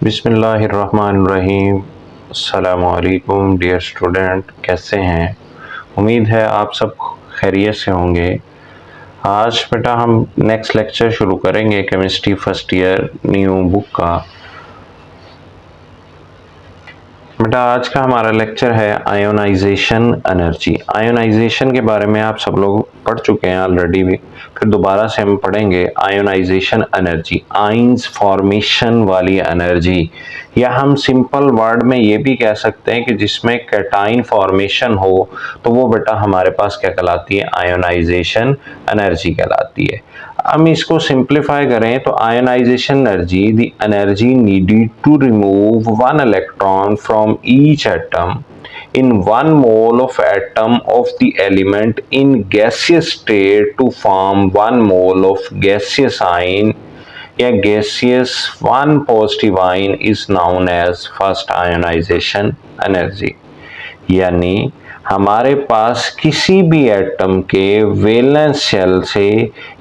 बिस्मिल्लाहिर्रहमानिर्रहीम। अस्सलामुअलैकुम dear student, कैसे हैं? उम्मीद है आप सब खैरियत से होंगे। आज बेटा हम नेक्स्ट लेक्चर शुरू करेंगे chemistry first year new book का। बेटा आज का हमारा लेक्चर है आयोनाइजेशन एनर्जी। आयोनाइजेशन के बारे में आप सब लोग पढ़ चुके हैं ऑलरेडी भी, फिर दोबारा से हम पढ़ेंगे आयोनाइजेशन एनर्जी, आयंस फॉर्मेशन वाली एनर्जी, या हम सिंपल वर्ड में ये भी कह सकते हैं कि जिसमें कैटाइन फॉर्मेशन हो तो वो बेटा हमारे पास क्या कहलाती है? आयोनाइजेशन एनर्जी कहलाती है। हम इसको सिंप्लीफाई करें तो ionisation energy, the energy needed to remove one electron from each atom in 1 mole of atom of the element in gaseous state to form 1 mole of gaseous ion या gaseous 1 positive ion is known as first ionization energy। यानी हमारे पास किसी भी atom के valence shell से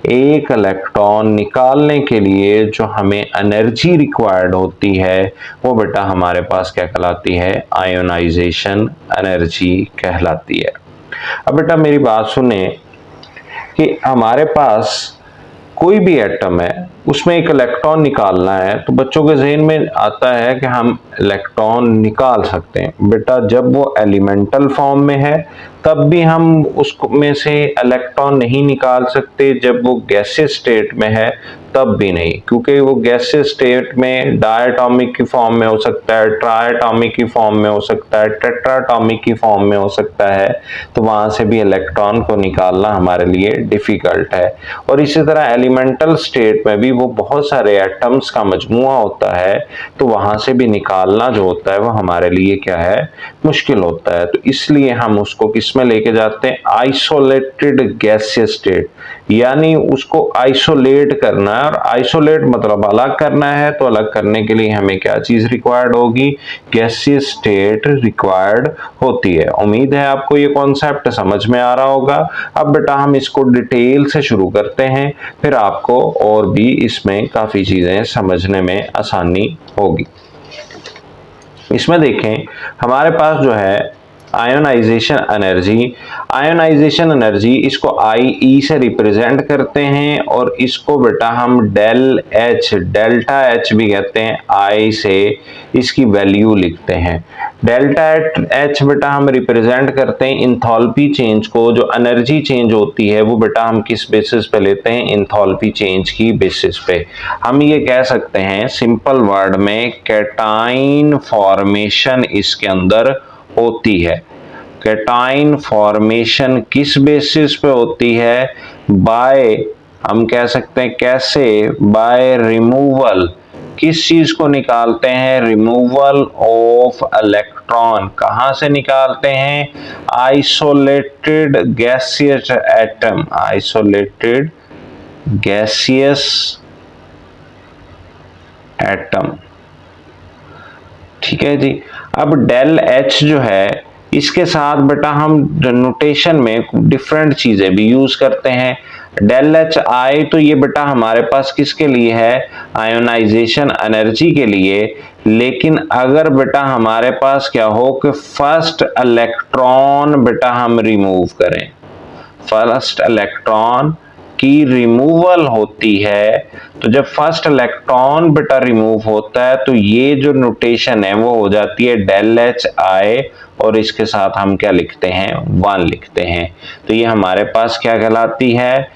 एक electron निकालने के लिए जो हमें एनर्जी रिक्वायर्ड होती है वो बेटा हमारे पास क्या कहलाती है? आयोनाइजेशन एनर्जी कहलाती है। अब बेटा मेरी बात सुने कि हमारे पास कोई भी एटम है, उसमें एक इलेक्ट्रॉन निकालना है तो बच्चों के जहन में आता है कि हम इलेक्ट्रॉन निकाल सकते हैं। बेटा जब वो एलिमेंटल फॉर्म में है तब भी हम उसमें से इलेक्ट्रॉन नहीं निकाल सकते, जब वो गैसियस स्टेट में है तब भी नहीं, क्योंकि वो गैसियस स्टेट में डायटॉमिक की फॉर्म में हो सकता है, ट्रायटॉमिक की फॉर्म में हो सकता है, टेट्राटॉमिक की फॉर्म में हो सकता है, तो वहां से भी इलेक्ट्रॉन को निकालना हमारे लिए डिफिकल्ट है। और इसी तरह एलिमेंटल स्टेट में भी वो बहुत सारे एटम्स का मजमुआ होता है, तो वहां से भी निकालना जो होता है वो हमारे लिए क्या है? मुश्किल होता है। तो इसलिए हम उसको किस में लेके जाते हैं? आइसोलेटेड गैसियस स्टेट, यानी उसको आइसोलेट करना है। और आइसोलेट मतलब अलग करना है, तो अलग करने के लिए हमें क्या चीज रिक्वायर्ड होगी? गैसियस स्टेट रिक्वायर्ड होती है। उम्मीद है आपको ये कॉन्सेप्ट समझ में आ रहा होगा। अब बेटा हम इसको डिटेल से शुरू करते हैं, फिर आपको और भी इसमें काफी चीजें समझने में आसानी होगी। इसमें देखें हमारे पास जो है आयोनाइजेशन एनर्जी, आयोनाइजेशन एनर्जी इसको आई से रिप्रेजेंट करते हैं, और इसको बेटा हम डेल एच, डेल्टा एच भी कहते हैं, आई से इसकी वैल्यू लिखते हैं। डेल्टा एच बेटा हम रिप्रेजेंट करते हैं इंथैल्पी चेंज को, जो एनर्जी चेंज होती है वो बेटा हम किस बेसिस पे लेते हैं? इंथैल्पी चेंज की बेसिस पे। हम ये कह सकते हैं सिंपल वर्ड में कैटाइन फॉर्मेशन इसके अंदर होती है। कैटाइन फॉर्मेशन किस बेसिस पे होती है? बाय, हम कह सकते हैं कैसे? By removal. किस चीज को निकालते हैं? Removal of electron. कहां से निकालते हैं? Isolated gaseous atom, isolated gaseous atom. ठीक है जी। अब डेल एच जो है इसके साथ बेटा हम नोटेशन में डिफरेंट चीजें भी यूज करते हैं। डेल एच आई तो ये बेटा हमारे पास किसके लिए है? आयोनाइजेशन एनर्जी के लिए। लेकिन अगर बेटा हमारे पास क्या हो कि फर्स्ट इलेक्ट्रॉन बेटा हम रिमूव करें, फर्स्ट इलेक्ट्रॉन की रिमूवल होती है, तो जब फर्स्ट इलेक्ट्रॉन बेटा रिमूव होता है तो ये जो नोटेशन है वो हो जाती है डेल एच आई, और इसके साथ हम क्या लिखते हैं? 1 लिखते हैं। तो ये हमारे पास क्या कहलाती है?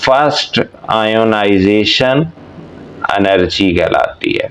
फर्स्ट आयोनाइजेशन एनर्जी कहलाती है।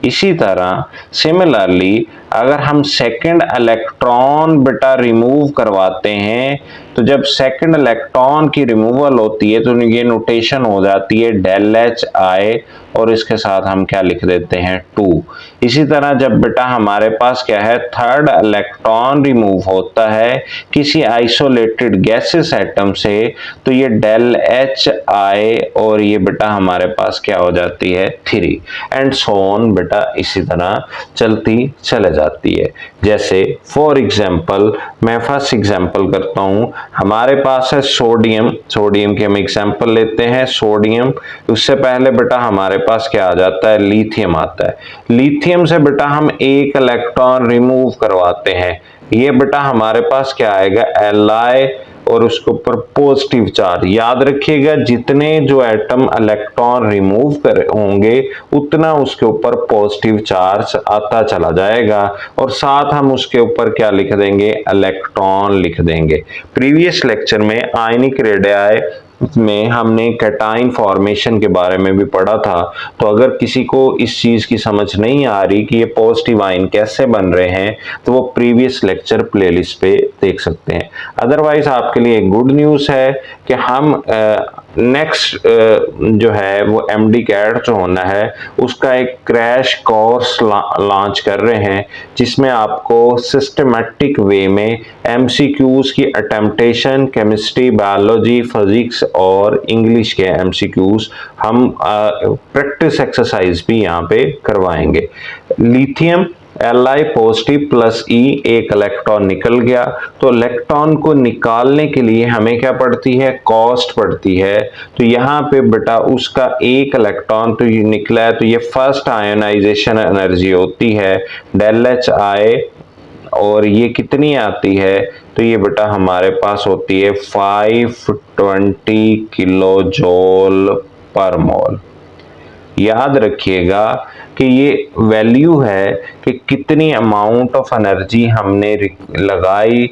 इसी तरह सिमिलरली अगर हम सेकंड इलेक्ट्रॉन बेटा रिमूव करवाते हैं, तो जब सेकंड इलेक्ट्रॉन की रिमूवल होती है तो ये नोटेशन हो जाती है डेल एच आई, और इसके साथ हम क्या लिख देते हैं? 2। इसी तरह जब बेटा हमारे पास क्या है? थर्ड इलेक्ट्रॉन रिमूव होता है किसी आइसोलेटेड गैसेस एटम से, तो ये डेल एच आई, और ये बेटा हमारे पास क्या हो जाती है? 3, एंड सो ऑन बेटा इसी तरह चलती चले जाती है। जैसे फॉर एग्जाम्पल मैं फर्स्ट एग्जाम्पल करता हूँ, हमारे पास है सोडियम, सोडियम के हम एग्जांपल लेते हैं। सोडियम, उससे पहले बेटा हमारे पास क्या आ जाता है, लिथियम आता है। लिथियम से बेटा हम एक इलेक्ट्रॉन रिमूव करवाते हैं, ये बेटा हमारे पास क्या आएगा, Li, और उसके ऊपर पॉजिटिव चार्ज। याद रखिएगा जितने जो एटम इलेक्ट्रॉन रिमूव कर होंगे उतना उसके ऊपर पॉजिटिव चार्ज आता चला जाएगा, और साथ हम उसके ऊपर क्या लिख देंगे, इलेक्ट्रॉन लिख देंगे। प्रीवियस लेक्चर में आयनिक रेडियाई में हमने कैटाइन फॉर्मेशन के बारे में भी पढ़ा था, तो अगर किसी को इस चीज की समझ नहीं आ रही कि ये पॉजिटिव आयन कैसे बन रहे हैं, तो वो प्रीवियस लेक्चर प्लेलिस्ट पे देख सकते हैं। अदरवाइज आपके लिए गुड न्यूज है कि हम नेक्स्ट जो है वो एमडी कैट जो होना है उसका एक क्रैश कोर्स लॉन्च कर रहे हैं, जिसमें आपको सिस्टमेटिक वे में एमसीक्यूज की अटेम्प्टेशन, केमिस्ट्री, बायोलॉजी, फिजिक्स और इंग्लिश के एमसीक्यूज हम प्रैक्टिस एक्सरसाइज भी यहाँ पे करवाएंगे। Lithium Li positive plus E, एक इलेक्ट्रॉन निकल गया, तो इलेक्ट्रॉन को निकालने के लिए हमें क्या पड़ती है, कॉस्ट पड़ती है। तो यहाँ पे बेटा उसका एक इलेक्ट्रॉन तो ये निकला है, तो ये फर्स्ट आयोनाइजेशन एनर्जी होती है ΔHi, और ये कितनी आती है, तो ये बेटा हमारे पास होती है 520 किलो जूल पर मोल। याद रखिएगा कि ये वैल्यू है कि कितनी अमाउंट ऑफ एनर्जी हमने लगाई,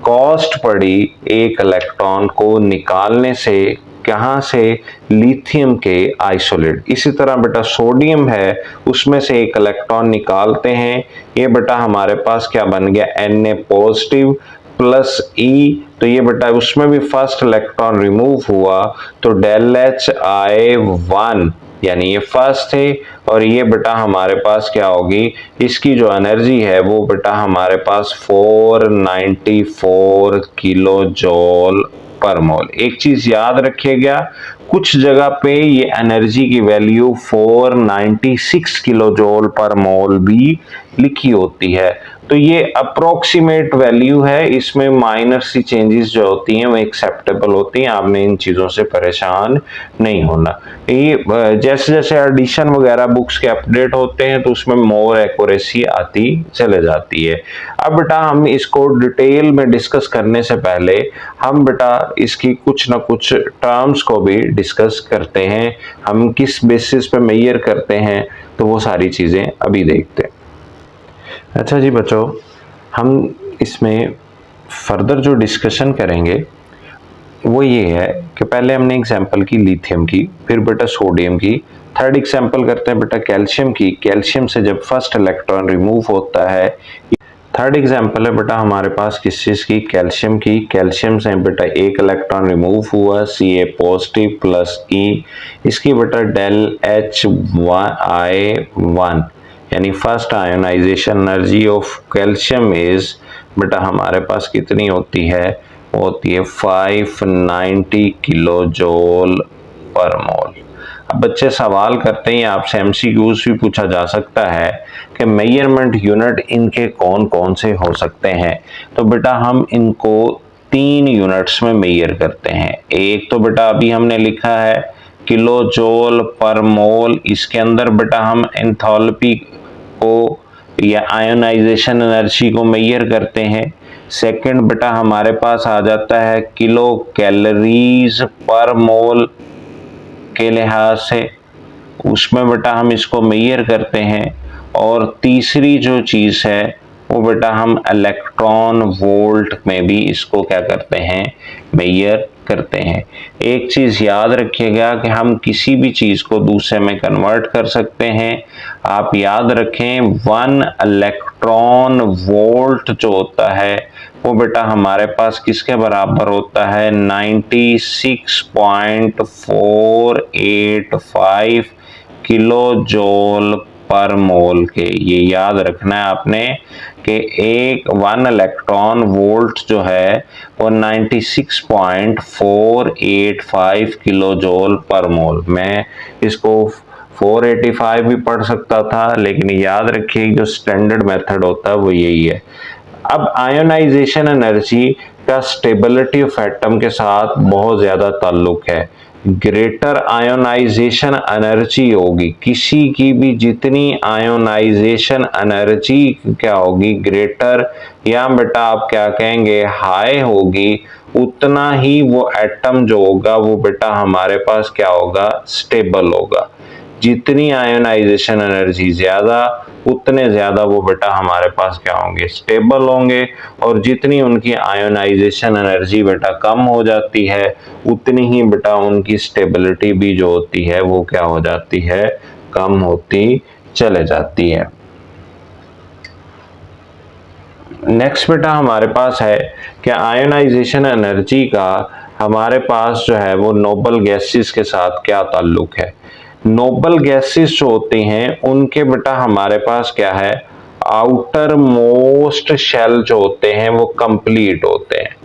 कॉस्ट पड़ी एक इलेक्ट्रॉन को निकालने से, कहां से, लिथियम के आइसोलेट। इसी तरह बेटा सोडियम है, उसमें से एक इलेक्ट्रॉन निकालते हैं, ये बेटा हमारे पास क्या बन गया, Na पॉजिटिव प्लस E, तो ये बेटा उसमें भी फर्स्ट इलेक्ट्रॉन रिमूव हुआ, तो ΔHi1 यानी ये फर्स्ट है, और ये बेटा हमारे पास क्या होगी, इसकी जो एनर्जी है वो बेटा हमारे पास 494 किलो जूल पर मोल। एक चीज याद रखिएगा, कुछ जगह पे ये एनर्जी की वैल्यू 496 किलो जूल पर मोल भी लिखी होती है, तो ये अप्रोक्सीमेट वैल्यू है, इसमें माइनर सी चेंजेस जो होती हैं वो एक्सेप्टेबल होती हैं, आपने इन चीजों से परेशान नहीं होना। ये जैसे जैसे एडिशन वगैरह बुक्स के अपडेट होते हैं तो उसमें मोर एक्यूरेसी आती चले जाती है। अब बेटा हम इसको डिटेल में डिस्कस करने से पहले हम बेटा इसकी कुछ ना कुछ टर्म्स को भी डिस्कस करते हैं, हम किस बेसिस पे मेजर करते हैं, तो वो सारी चीजें अभी देखते हैं। अच्छा जी बच्चों, हम इसमें फर्दर जो डिस्कशन करेंगे वो ये है कि पहले हमने एग्जांपल की लिथियम की, फिर बेटा सोडियम की, थर्ड एग्जांपल करते हैं बेटा कैल्शियम की। कैल्शियम से जब फर्स्ट इलेक्ट्रॉन रिमूव होता है, थर्ड एग्जांपल है बेटा हमारे पास किस चीज की, कैल्शियम की। कैल्शियम से बेटा एक इलेक्ट्रॉन रिमूव हुआ, Ca पॉजिटिव प्लस E, इसकी बेटा ΔHi1 यानी first ionisation energy of calcium is बेटा हमारे पास कितनी होती है, वो होती है 590 किलो जूल पर मोल। अब बच्चे सवाल करते हैं, आपसे एमसीक्यूज भी पूछा जा सकता है कि मेजरमेंट यूनिट इनके कौन कौन से हो सकते हैं, तो बेटा हम इनको 3 यूनिट्स में मेजर करते हैं। एक तो बेटा अभी हमने लिखा है किलो जूल पर मोल, इसके अंदर बेटा हम एंथैल्पी को या आयोनाइजेशन एनर्जी को मेजर करते हैं। सेकंड बेटा हमारे पास आ जाता है किलो कैलोरीज पर मोल के लिहाज से, उसमें बेटा हम इसको मेजर करते हैं। और तीसरी जो चीज है वो बेटा हम इलेक्ट्रॉन वोल्ट में भी इसको क्या करते हैं, मेजर करते हैं। एक चीज याद रखिएगा कि हम किसी भी चीज को दूसरे में कन्वर्ट कर सकते हैं। आप याद रखें 1 इलेक्ट्रॉन वोल्ट जो होता है वो बेटा हमारे पास किसके बराबर होता है, 96.485 किलो जूल पर मोल के। ये याद रखना है आपने कि 1 इलेक्ट्रॉन वोल्ट जो है वो 96.485 किलो जूल पर मोल। मैं इसको 485 भी पढ़ सकता था, लेकिन याद रखिए जो स्टैंडर्ड मेथड होता है वो यही है। अब आयोनाइजेशन एनर्जी का स्टेबिलिटी ऑफ एटम के साथ बहुत ज़्यादा ताल्लुक है। ग्रेटर आयोनाइजेशन एनर्जी होगी, किसी की भी जितनी आयोनाइजेशन एनर्जी क्या होगी ग्रेटर, या बेटा आप क्या कहेंगे हाई होगी, उतना ही वो एटम जो होगा वो बेटा हमारे पास क्या होगा स्टेबल होगा। जितनी आयोनाइजेशन एनर्जी ज्यादा, उतने ज्यादा वो बेटा हमारे पास क्या होंगे स्टेबल होंगे, और जितनी उनकी आयोनाइजेशन एनर्जी बेटा कम हो जाती है उतनी ही बेटा उनकी स्टेबिलिटी भी जो होती है वो क्या हो जाती है कम होती चले जाती है। नेक्स्ट बेटा हमारे पास है कि आयोनाइजेशन एनर्जी का हमारे पास जो है वो नोबल गैसेस के साथ क्या ताल्लुक है। नोबल गैसेस जो होते हैं उनके बेटा हमारे पास क्या है, आउटर मोस्ट शेल जो होते हैं वो कंप्लीट होते हैं।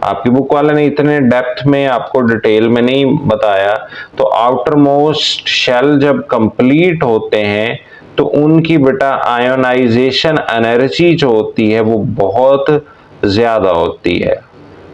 आपकी बुक वाले ने इतने डेप्थ में आपको डिटेल में नहीं बताया, तो आउटर मोस्ट शेल जब कंप्लीट होते हैं तो उनकी बेटा आयोनाइजेशन एनर्जी जो होती है वो बहुत ज्यादा होती है।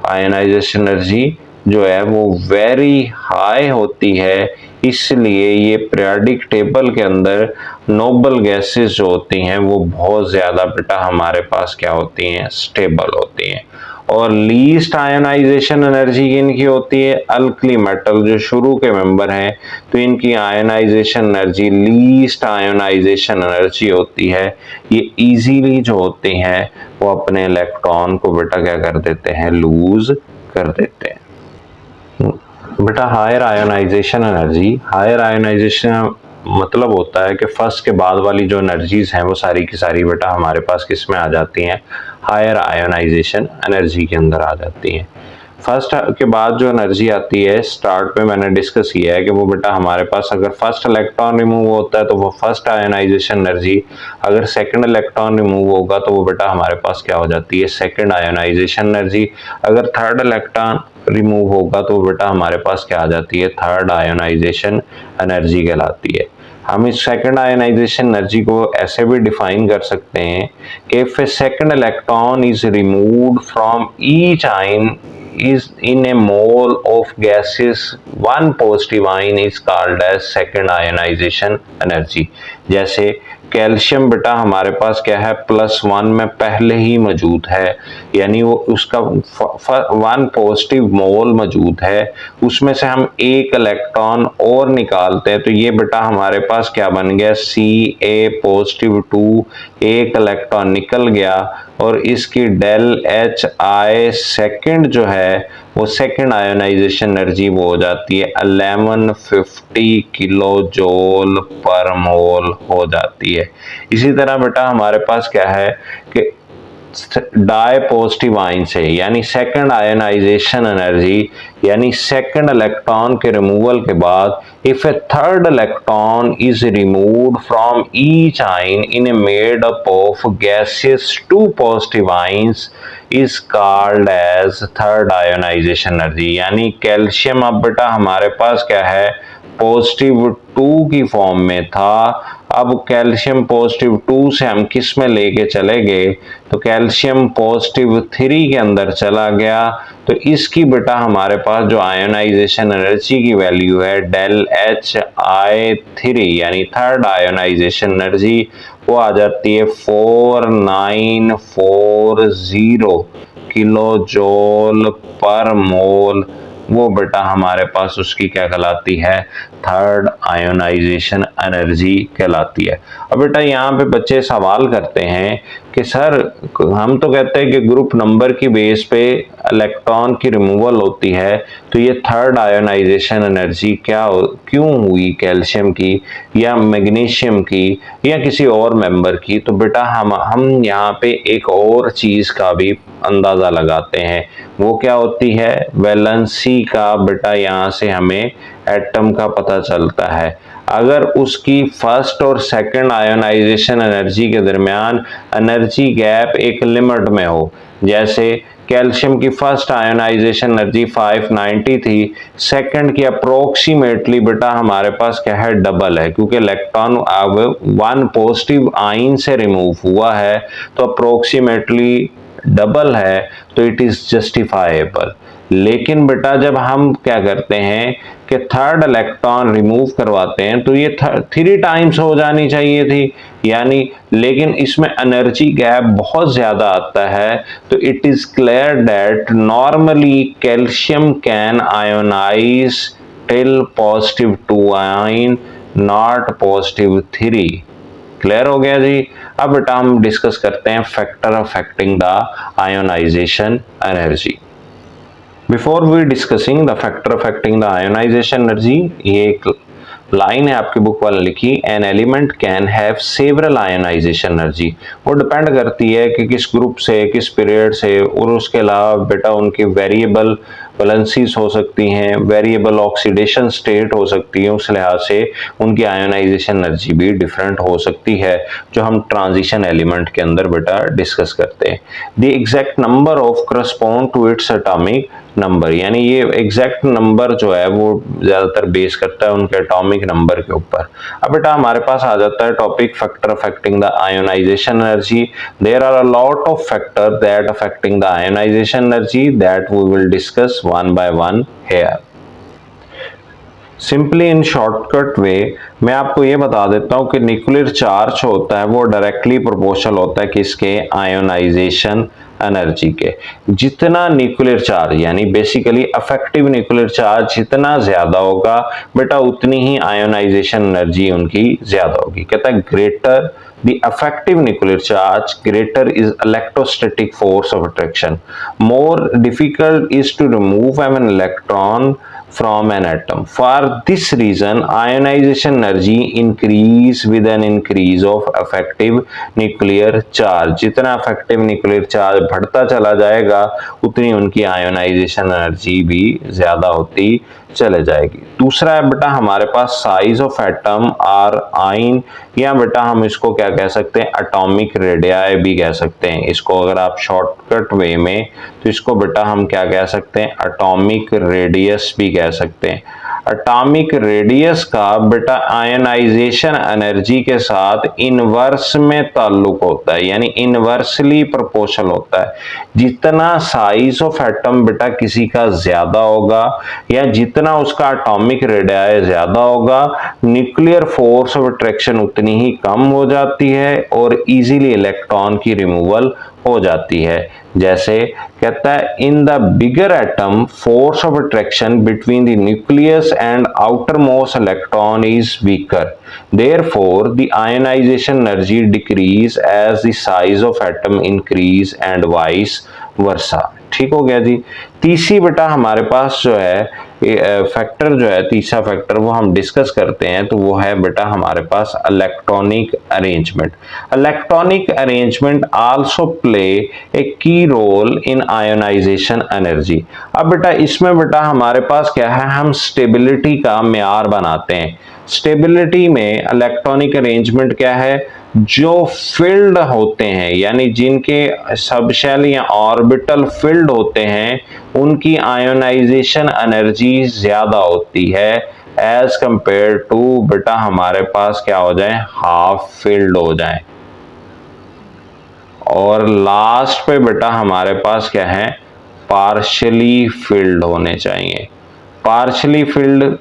आयोनाइजेशन एनर्जी जो है वो वेरी हाई होती है, इसलिए ये पीरियोडिक टेबल के अंदर नोबल गैसेस जो होती हैं वो बहुत ज्यादा बेटा हमारे पास क्या होती हैं स्टेबल होती हैं। और लीस्ट आयोनाइजेशन एनर्जी इनकी होती है अल्कली मेटल जो शुरू के मेंबर हैं, तो इनकी ionisation energy least ionisation energy होती है। ये इजीली जो होती हैं वो अपने इलेक्ट्रॉन को बेटा क्या कर देते हैं लूज कर देते हैं। बेटा higher ionisation energy, higher ionisation मतलब होता है कि फर्स्ट के बाद वाली जो एनर्जीज हैं वो सारी की सारी बेटा हमारे पास किस में आ जाती हैं हायर आयोनाइजेशन एनर्जी के अंदर आ जाती हैं। फर्स्ट के बाद जो एनर्जी आती है स्टार्ट में मैंने डिस्कस किया है कि वो बेटा हमारे पास अगर फर्स्ट इलेक्ट्रॉन रिमूव होता है तो वो फर्स्ट आयोनाइजेशन एनर्जी, अगर सेकंड इलेक्ट्रॉन रिमूव होगा तो वो बेटा हमारे पास क्या हो जाती है सेकंड आयोनाइजेशन एनर्जी, अगर थर्ड इलेक्ट्रॉन रिमूव होगा तो बेटा हमारे पास क्या आ जाती है थर्ड आयोनाइजेशन एनर्जी कहलाती है। हम इस सेकंड आयोनाइजेशन एनर्जी को ऐसे भी डिफाइन कर सकते हैं कि if A second electron is removed from each ion is in a mole of gases, one positive ion is called as second ionization energy। जैसे कैल्शियम बेटा हमारे पास क्या है +1 में पहले ही मौजूद है, यानी वो उसका 1 पॉजिटिव मोल मौजूद है, उसमें से हम एक इलेक्ट्रॉन और निकालते हैं तो ये बेटा हमारे पास क्या बन गया Ca+2, एक इलेक्ट्रॉन निकल गया और इसकी डेल एच आई सेकेंड जो है वो सेकेंड आयोनाइजेशन एनर्जी वो हो जाती है 1150 किलो जूल पर मोल हो जाती है। इसी तरह बेटा हमारे पास क्या है कि डाई पॉजिटिव आयन से यानी सेकंड आयोनाइजेशन एनर्जी यानी सेकंड इलेक्ट्रॉन के रिमूवल के बाद if a third electron is removed from each ion in a made up of gases to positive ions is called as third ionisation energy. यानी calcium अब बेटा हमारे पास क्या है पॉजिटिव 2 की फॉर्म में था, अब कैल्शियम पॉजिटिव 2 से हम किस में लेके चले गए तो कैल्शियम पॉजिटिव 3 के अंदर चला गया, तो इसकी बेटा हमारे पास जो आयोनाइजेशन एनर्जी की वैल्यू है डेल एच आई 3 यानी थर्ड आयोनाइजेशन एनर्जी वो आ जाती है 4940 किलो जूल पर मोल, वो बेटा हमारे पास उसकी क्या कहलाती है थर्ड आयोनाइजेशन एनर्जी कहलाती है। अब बेटा यहाँ पे बच्चे सवाल करते हैं कि सर हम तो कहते हैं कि ग्रुप नंबर की बेस पे इलेक्ट्रॉन की रिमूवल होती है, तो ये थर्ड आयोनाइजेशन एनर्जी क्यों हुई कैल्शियम की या मैग्नीशियम की या किसी और मेंबर की। तो बेटा हम यहाँ पे एक और चीज का भी अंदाजा लगाते हैं, वो क्या होती है वैलेंसी का बेटा यहाँ से हमें एटम का पता चलता है। अगर उसकी फर्स्ट और सेकंड आयोनाइजेशन एनर्जी के दरमियान एनर्जी गैप एक लिमिट में हो, जैसे कैल्शियम की फर्स्ट आयोनाइजेशन एनर्जी 590 थी, सेकंड की अप्रोक्सीमेटली बेटा हमारे पास क्या है डबल है, क्योंकि इलेक्ट्रॉन अब 1 पॉजिटिव आयन से रिमूव हुआ है तो अप्रोक्सीमेटली डबल है तो इट इज जस्टिफाइबल। लेकिन बेटा जब हम क्या करते हैं कि थर्ड इलेक्ट्रॉन रिमूव करवाते हैं तो ये 3 टाइम्स हो जानी चाहिए थी, यानी लेकिन इसमें एनर्जी गैप बहुत ज्यादा आता है, तो it is clear that normally calcium can ionise till +2 ion not +3। Clear हो गया जी। अब बेटा हम डिस्कस करते हैं factor affecting the ionisation energy. Before we discussing the factor affecting the ionisation energy, ये एक लाइन है आपकी बुक वाले लिखी, an element can have several ionisation energy. वो डिपेंड करती है कि किस ग्रुप से, किस पीरियड से, और उसके अलावा बेटा उनकी वेरिएबल वैलेंसीज हो सकती हैं, वेरिएबल ऑक्सीडेशन स्टेट हो सकती है, उस लिहाज से उनकी आयोनाइजेशन एनर्जी भी डिफरेंट हो सकती है, जो हम ट्रांजिशन एलिमेंट के अंदर बेटा डिस्कस करते हैं। The exact number of correspond to its atomic number, यानी ये एग्जैक्ट नंबर जो है वो ज्यादातर बेस करता है उनके एटॉमिक नंबर के ऊपर। अब बेटा हमारे पास आ जाता है topic factor affecting the ionisation energy. There are a lot of factor that affecting the ionisation energy that we will discuss one by one here. Simply in shortcut way मैं आपको ये बता देता हूं कि न्यूक्लियर चार्ज होता है वो डायरेक्टली प्रोपोर्शनल होता है किसके, आयोनाइजेशन एनर्जी के। जितना न्यूक्लियर चार्ज यानी बेसिकली अफेक्टिव न्यूक्लियर चार्ज जितना ज्यादा होगा बेटा उतनी ही आयोनाइजेशन एनर्जी उनकी ज्यादा होगी। कहता है greater the effective nuclear charge, greater is electrostatic force of attraction. More difficult is to remove an electron from an atom. For this reason, ionization energy increase with an increase of effective nuclear charge. जितना effective nuclear charge बढ़ता चला जाएगा उतनी उनकी ionization energy भी ज्यादा होती चले जाएगी। दूसरा है बेटा हमारे पास साइज ऑफ एटम आर आइन, या बेटा हम इसको क्या कह सकते हैं, एटॉमिक रेडियाई भी कह सकते हैं इसको। अगर आप शॉर्टकट वे में तो इसको बेटा हम क्या कह सकते हैं, एटॉमिक रेडियस भी कह सकते हैं। एटॉमिक रेडियस का बेटा आयनाइजेशन एनर्जी के साथ इनवर्स में ताल्लुक होता है, यानी इनवर्सली प्रोपोर्शनल होता है। जितना साइज ऑफ एटम बेटा किसी का ज्यादा होगा या जितना उसका एटॉमिक रेडियस ज्यादा होगा, न्यूक्लियर फोर्स ऑफ अट्रैक्शन उतनी ही कम हो जाती है और इजीली इलेक्ट्रॉन की रिमूवल हो जाती है। जैसे कहता है in the bigger atom force of attraction between the nucleus and outermost electron is weaker, therefore the ionization energy decrease as the size of atom increase and vice versa. ठीक हो गया जी। तीसरी बेटा हमारे पास जो है फैक्टर जो है, तीसरा फैक्टर वो हम डिस्कस करते हैं तो वो है बेटा हमारे पास electronic arrangement. Electronic arrangement also play a key role in ionisation energy. अब बेटा इसमें बेटा हमारे पास क्या है, हम स्टेबिलिटी का मेयार बनाते हैं। स्टेबिलिटी में इलेक्ट्रॉनिक अरेंजमेंट क्या है, जो फील्ड होते हैं यानी जिनके सबशेल या ऑर्बिटल फील्ड होते हैं उनकी आयोनाइजेशन एनर्जी ज्यादा होती है एज कंपेयर टू बेटा हमारे पास क्या हो जाए, हाफ फील्ड हो जाए। और लास्ट पे बेटा हमारे पास क्या है, पार्शियली फील्ड होने चाहिए। पार्शियली फील्ड,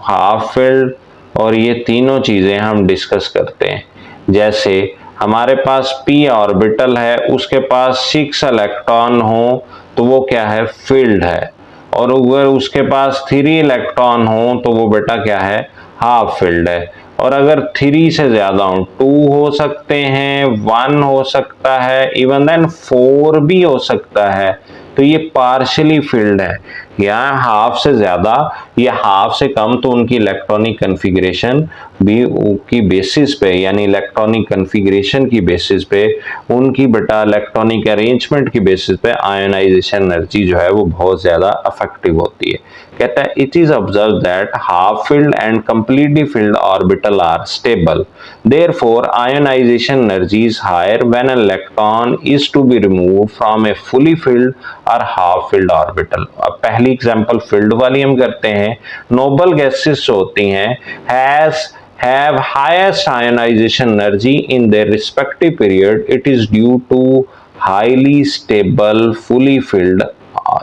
हाफ फील्ड और ये तीनों चीजें हम डिस्कस करते हैं। जैसे हमारे पास p ऑर्बिटल है, उसके पास 6 इलेक्ट्रॉन हो तो वो क्या है, फील्ड है। और अगर उसके पास 3 इलेक्ट्रॉन हो तो वो बेटा क्या है, हाफ फील्ड है। और अगर 3 से ज्यादा हो, 2 हो सकते हैं, 1 हो सकता है, इवन देन 4 भी हो सकता है, तो ये पार्शियली फील्ड है। यहाँ हाफ से ज्यादा या हाफ से कम तो उनकी इलेक्ट्रॉनिक कन्फिगरेशन भी की बेसिस पे, यानी इलेक्ट्रॉनिक कन्फिगरेशन की बेसिस पे, उनकी बेटा इलेक्ट्रॉनिक अरेंजमेंट की बेसिस पे आयोनाइजेशन एनर्जी जो है वो बहुत ज्यादा अफेक्टिव होती है। कहता है it is observe that half filled and completely filled orbital are stable, therefore ionization energy is higher when an electron is to be removed from a fully filled और हाफ फील्ड ऑर्बिटल। अब पहली example field वाली हम करते हैं। Noble gases होती हैं have highest ionization energy in their respective period. It is due to highly stable fully filled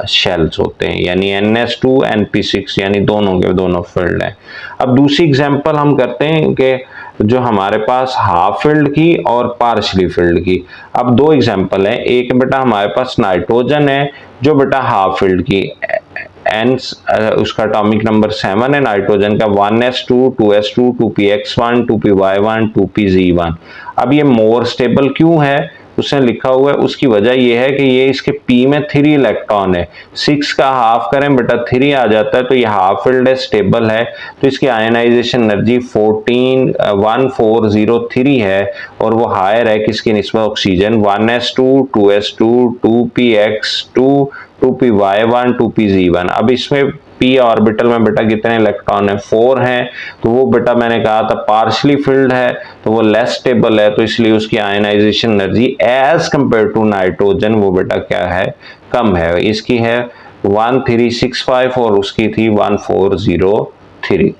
shells होते हैं, यानी NS2 NP6 यानी दोनों के दोनों फिल्ड हैं। अब दूसरी एग्जांपल हम करते हैं कि जो हमारे पास हाफ फिल्ड की और पार्शली फिल्ड की। अब दो एग्जांपल है, एक बेटा हमारे पास नाइट्रोजन है जो बेटा हाफ फिल्ड की, एन उसका एटॉमिक नंबर 7 है नाइट्रोजन का, 1s2 2s2 2px1 2py1 2pz1। अब ये मोर स्टेबल क्यों है उसने लिखा हुआ है, उसकी वजह ये है कि ये इसके p में 3 इलेक्ट्रॉन है, 6 का हाफ करें बेटा 3 आ जाता है, तो ये हाफ फिल्ड है, स्टेबल है, तो इसकी आयनाइजेशन एनर्जी 14 है और वो हायर है किसकी निस्बत, oxygen, 1s2 2s2 2px2 2py1 2pz1। अब इसमें p ऑर्बिटल में बेटा कितने इलेक्ट्रॉन है, 4 हैं, तो वो बेटा मैंने कहा था पार्शली फिल्ड है, तो वो लेस स्टेबल है, तो इसलिए उसकी ionization energy as compare to nitrogen वो बेटा क्या है, कम है। इसकी है 1365 और उसकी थी 1403।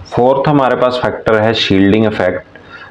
फोर्थ हमारे पास फैक्टर है शील्डिंग इफेक्ट।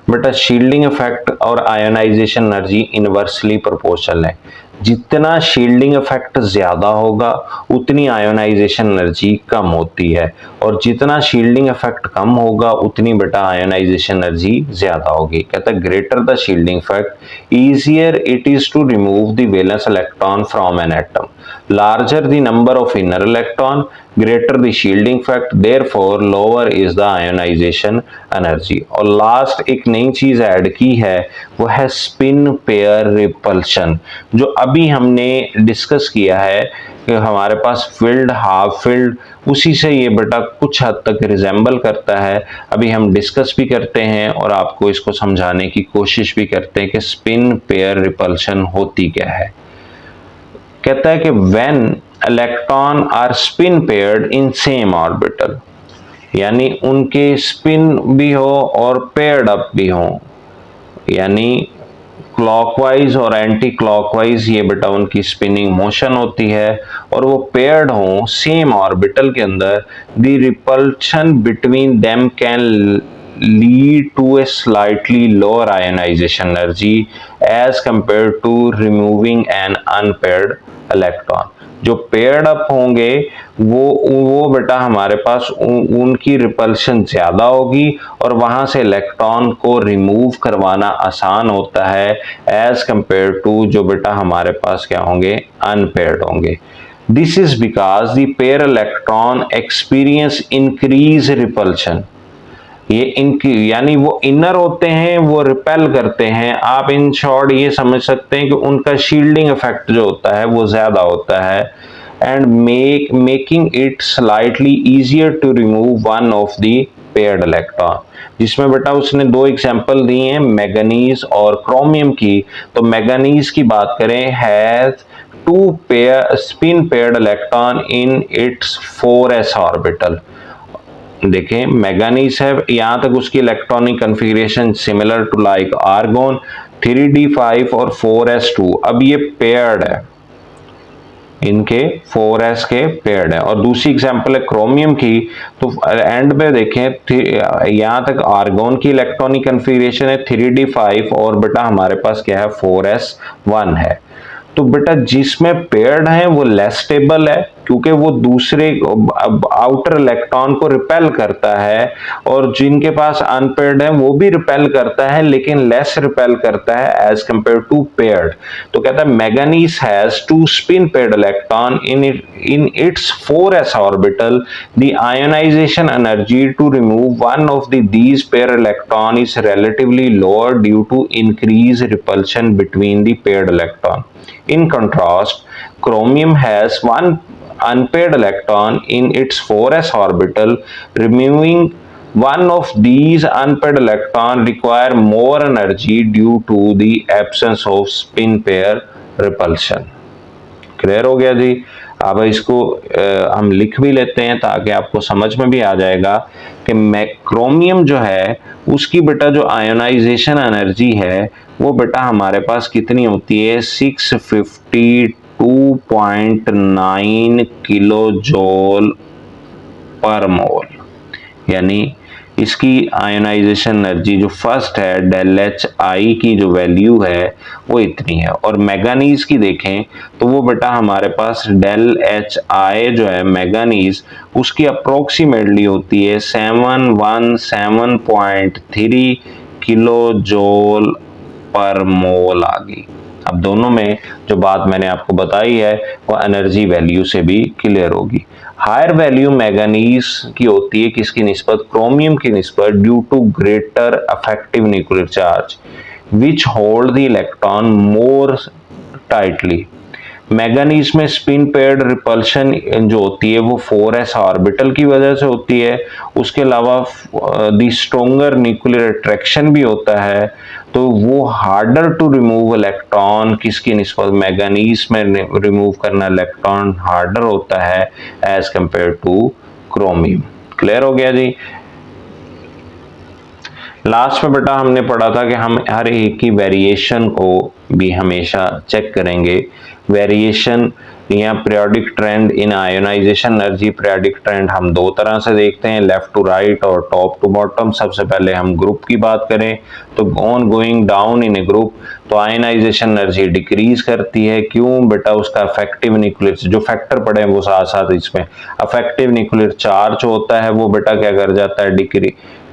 बेटा शील्डिंग इफेक्ट और आयोनाइजेशन एनर्जी इनवर्सली प्रोपोर्शनल है, जितना शील्डिंग इफेक्ट ज्यादा होगा उतनी आयोनाइजेशन एनर्जी कम होती है, और जितना शील्डिंग इफेक्ट कम होगा उतनी बेटा आयोनाइजेशन एनर्जी ज्यादा होगी। कहता है greater the shielding effect easier it is to remove the valence electron from an atom, larger the number of inner electron, greater the shielding effect, therefore lower is the ionization energy। और last एक नई चीज add की है वो है spin pair repulsion, जो अभी हमने डिस्कस किया है कि हमारे पास फील्ड हाफ फील्ड, उसी से ये बेटा कुछ हद तक रिजेंबल करता है। अभी हम डिस्कस भी करते हैं और आपको इसको समझाने की कोशिश भी करते हैं कि स्पिन पेयर रिपल्शन होती क्या है। कहता है कि when electron are spin paired in same orbital, यानी उनके स्पिन भी हो और पेयर्ड अप भी हो, यानी क्लॉकवाइज और एंटी क्लॉकवाइज ये बेटा उनकी स्पिनिंग मोशन होती है, और वो पेयर्ड हो सेम ऑर्बिटल के अंदर, the repulsion between them can lead to a slightly lower ionization energy as compared to removing an unpaired electron। जो पेयर्ड अप होंगे वो बेटा हमारे पास उनकी रिपल्शन ज्यादा होगी और वहां से इलेक्ट्रॉन को रिमूव करवाना आसान होता है एज कंपेयर टू जो बेटा हमारे पास क्या होंगे, अनपेयर्ड होंगे। This is because the pair electron experience increase repulsion, ये इनकी यानी वो इनर होते हैं वो रिपेल करते हैं। आप इन शॉर्ट ये समझ सकते हैं कि उनका शील्डिंग इफेक्ट जो होता है वो ज्यादा होता है, and making it slightly easier to remove one of the paired electron. जिसमें बेटा उसने दो एग्जांपल दिए हैं मैंगनीज और क्रोमियम की। तो मैंगनीज की बात करें, has 2 pair spin paired electron in its 4s orbital. देखें मैंगनीज है, यहां तक उसकी electronic configuration similar to like argon, 3d5 और 4s2। अब ये पेयर्ड है, इनके 4s के पेयर्ड है। और दूसरी एग्जांपल है क्रोमियम की, तो एंड में देखें यहां तक आर्गोन की इलेक्ट्रॉनिक कॉन्फ़िगरेशन है 3d5 और बेटा हमारे पास क्या है 4s1 है। तो बेटा जिसमें पेयर्ड है वो लेस स्टेबल है क्योंकि वो दूसरे आउटर इलेक्ट्रॉन को रिपेल करता है, और जिनके पास अनपेयर्ड है वो भी रिपेल करता है लेकिन लेस रिपेल करता है एज कंपेयर टू पेयर्ड। तो कहता है manganese has 2 spin paired electron in its 4s orbital, the ionisation energy to remove one of these pair electron is relatively lower due to increase repulsion between the paired electron. In contrast, chromium has 1 unpaired electron in its 4s orbital. Removing one of these unpaired electrons require more energy due to the absence of spin pair repulsion। Clear हो गया जी। अब इसको हम लिख भी लेते हैं ताकि आपको समझ में भी आ जाएगा कि क्रोमियम जो है उसकी बेटा जो आयोनाइजेशन एनर्जी है वो बेटा हमारे पास कितनी होती है, 652.9 किलो जूल पर मोल, यानी इसकी आयोनाइजेशन एनर्जी जो फर्स्ट है डेल एच आई की जो वैल्यू है वो इतनी है, और मैंगनीज की देखें तो वो बेटा हमारे पास डेल एच आई जो है मैंगनीज उसकी अप्रोक्सीमेटली होती है 717.3 किलो जूल पर मोल आ गई। अब दोनों में जो बात मैंने आपको बताई है वो एनर्जी वैल्यू से भी क्लियर होगी। हायर वैल्यू मैंगनीज की होती है किसकी निस्बत, क्रोमियम की निस्बत, due to greater effective nuclear charge which hold the electron more tightly. Manganese में स्पिन पेयर्ड रिपल्शन जो होती है वो 4s ऑर्बिटल की वजह से होती है। उसके अलावा द स्ट्रोंगर न्यूक्लियर अट्रैक्शन भी होता है, तो वो हार्डर टू रिमूव इलेक्ट्रॉन किसकी निस्बत, मैंगनीज में रिमूव करना इलेक्ट्रॉन हार्डर होता है as compare to chromium. Clear हो गया जी। लास्ट में बेटा हमने पढ़ा था कि हम हर एक की वेरिएशन को भी हमेशा चेक करेंगे। वेरिएशन या पीरियोडिक ट्रेंड इन आयोनाइजेशन एनर्जी, पीरियोडिक ट्रेंड हम दो तरह से देखते हैं, लेफ्ट टू राइट और टॉप टू बॉटम। सबसे पहले हम ग्रुप की बात करें तो on going down in A group तो आयोनाइजेशन एनर्जी डिक्रीज करती है। क्यों बेटा, उसका अफेक्टिव न्यूक्लियर जो फैक्टर पड़े हैं वो साथ साथ इसमें अफेक्टिव न्यूक्लियर चार्ज होता है वो बेटा क्या कर जाता है,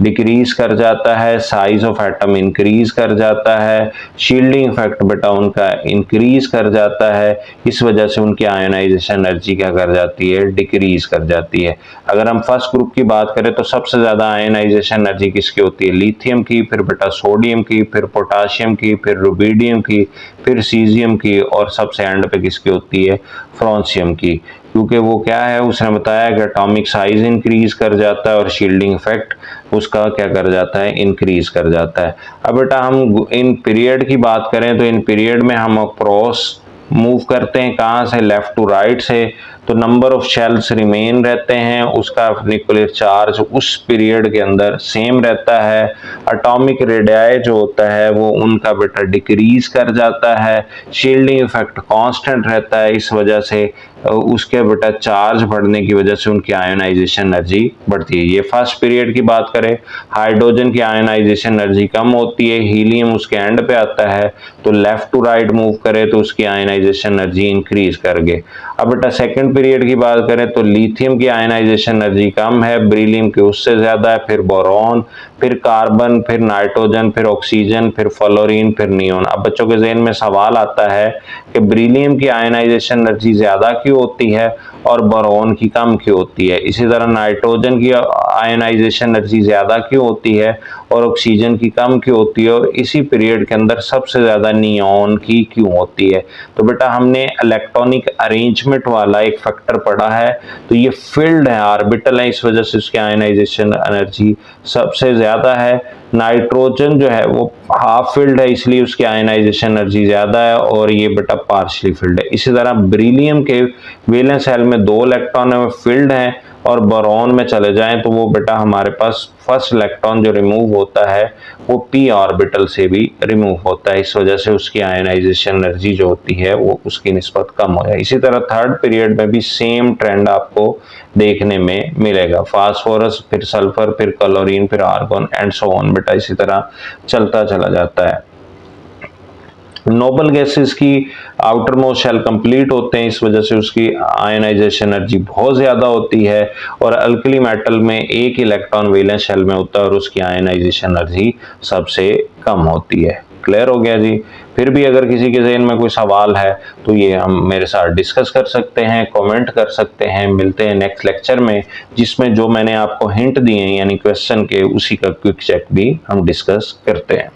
डिक्रीज कर जाता है। साइज ऑफ एटम इंक्रीज कर जाता है। शील्डिंग इफेक्ट बेटा उनका इंक्रीज कर जाता है। इस वजह से उनकी आयोनाइजेशन एनर्जी क्या कर जाती है, डिक्रीज कर जाती है। अगर हम फर्स्ट ग्रुप की बात करें तो सबसे ज्यादा आयोनाइजेशन एनर्जी किसकी होती है, लिथियम की, फिर बेटा सोडियम की, फिर पोटाशियम की, फिर रुबिडियम की, फिर सीजियम की, और सबसे एंड पे किसकी होती है, फ्रांसियम की। क्योंकि वो क्या है, उसने बताया कि एटॉमिक साइज इंक्रीज कर जाता है और शील्डिंग इफेक्ट उसका क्या कर जाता है, इंक्रीज कर जाता है। अब बेटा हम इन पीरियड की बात करें तो इन पीरियड में हम अक्रॉस मूव करते हैं, कहाँ से, लेफ्ट टू राइट से, तो नंबर ऑफ शेल्स रिमेन रहते हैं, उसका न्यूक्लियर चार्ज उस पीरियड के अंदर सेम रहता है। एटॉमिक रेडियाई जो होता है वो उनका बेटा डिक्रीज कर जाता है। शील्डिंग इफेक्ट कांस्टेंट रहता है, इस वजह से उसके बेटा चार्ज बढ़ने की वजह से उनकी आयोनाइजेशन एनर्जी बढ़ती है। ये फर्स्ट पीरियड की बात करें, हाइड्रोजन की आयोनाइजेशन एनर्जी कम होती है, हीलियम उसके एंड पे आता है, तो लेफ्ट टू राइट मूव करे तो उसकी आयोनाइजेशन एनर्जी इंक्रीज कर गए। अब बेटा सेकंड पीरियड की बात करें तो लिथियम की आयोनाइजेशन एनर्जी कम है, बेरिलियम की उससे ज्यादा है, फिर बोरॉन, फिर कार्बन, फिर नाइट्रोजन, फिर ऑक्सीजन, फिर फ्लोरीन, फिर नियोन। अब बच्चों के ज़हन में सवाल आता है कि बेरिलियम की आयोनाइजेशन एनर्जी ज्यादा क्यों होती है और बोरॉन की कम क्यों होती है। इसी तरह नाइट्रोजन की आयोनाइजेशन एनर्जी ज्यादा क्यों होती है और ऑक्सीजन की कम क्यों होती है, और इसी पीरियड के अंदर सबसे ज्यादा नियोन की क्यों होती है। तो बेटा हमने इलेक्ट्रॉनिक अरेंजमेंट वाला एक फैक्टर पढ़ा है, तो ये फील्ड है, ऑर्बिटल है, इस वजह से उसकी आयोनाइजेशन एनर्जी सबसे ज्यादा है। नाइट्रोजन जो है वो हाफ फील्ड है, इसलिए उसकी आयोनाइजेशन एनर्जी ज्यादा है, और ये बेटा पार्शली फील्ड है। इसी तरह बेरिलियम के वैलेंस शेल में 2 इलेक्ट्रॉन है फील्ड है, और बोरॉन में चले जाएं तो वो बेटा हमारे पास फर्स्ट इलेक्ट्रॉन जो रिमूव होता है वो p ऑर्बिटल से भी रिमूव होता है, इस वजह से उसकी आयोनाइजेशन एनर्जी जो होती है वो उसकी निस्बत कम हो जाए। इसी तरह थर्ड पीरियड में भी सेम ट्रेंड आपको देखने में मिलेगा, फास्फोरस, फिर सल्फर, फिर क्लोरीन, फिर आर्गन एंड सो ऑन बेटा इसी तरह चलता चला जाता है। नोबल गैसेस की आउटर मोस्ट शेल कंप्लीट होते हैं, इस वजह से उसकी आयोनाइजेशन एनर्जी बहुत ज़्यादा होती है, और अल्कली मेटल में एक इलेक्ट्रॉन वैलेंस शेल में होता है और उसकी आयोनाइजेशन एनर्जी सबसे कम होती है। क्लियर हो गया जी। फिर भी अगर किसी के ज़हन में कोई सवाल है तो ये हम मेरे साथ डिस्कस कर सकते हैं, कमेंट कर सकते हैं। मिलते हैं नेक्स्ट लेक्चर में, जिसमें जो मैंने आपको हिंट दिए हैं यानी क्वेश्चन के, उसी का क्विक चेक भी हम डिस्कस करते हैं।